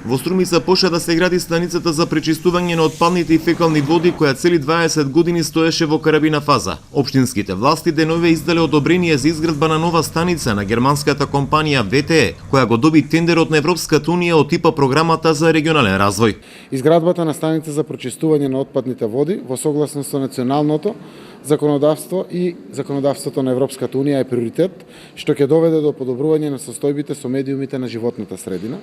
Во Струмица почна да се гради станицата за пречистување на отпадните и фекални води, која цели 20 години стоеше во карабина фаза. Општинските власти денове издале одобрение за изградба на нова станица на германската компанија ВТЕ, која го доби тендерот на Европската унија од типа програмата за регионален развој. Изградбата на станица за пречистување на отпадните води во согласност со националното законодавство и законодавството на Европската унија е приоритет, што ќе доведе до подобрување на состојбите со медиумите на животната средина.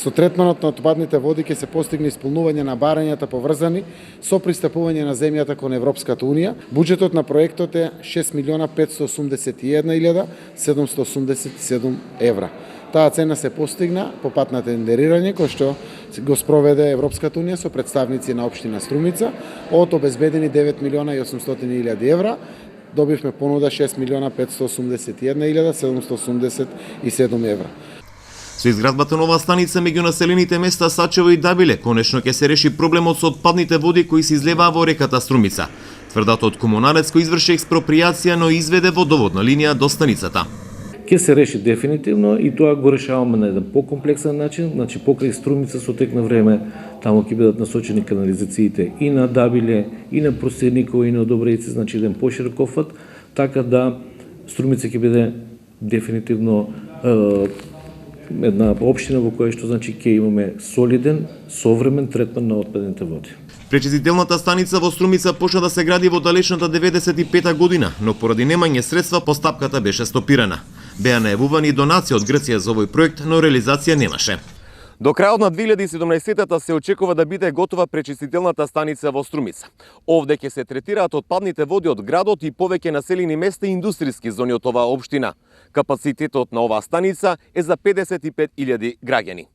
Со третманот на отпадните води ќе се постигне исполнување на барањата поврзани со пристапување на земјата кон Европската унија. Буџетот на проектот е 6.581.787 евра. Таа цена се постигна по пат на тендерирање кој што го спроведе Европската унија со представници на општина Струмица. Од обезбедени 9.800.000 евра добивме понуда 6.581.787 евра. Со изградбата нова станица меѓу населените места Сачево и Дабиле конечно ќе се реши проблемот со отпадните води кои се излеваа во реката Струмица. Тврдата од комуналец кој изврши експроприација, но изведе водоводна линија до станицата. Ќе се реши дефинитивно и тоа го решаваме на еден покомплексен начин, значи покрај Струмица со тек на време таму ќе бидат насочени канализациите и на Дабиле, и на Простирниково, и на Добрејци, значи еден поширок опфат, така да Струмица ќе биде дефинитивно една општина во која што значи ќе имаме солиден, современ третман на отпадните води. Пречистителната станица во Струмица почна да се гради во далечната 95 година, но поради немање средства постапката беше стопирана. Беа најавувани донации од Грција за овој проект, но реализација немаше. До крајот на 2017-та се очекува да биде готова пречистителната станица во Струмица. Овде ќе се третираат отпадните води од градот и повеќе населени места и индустријски зони од оваа општина. Капацитетот на оваа станица е за 55.000 граѓани.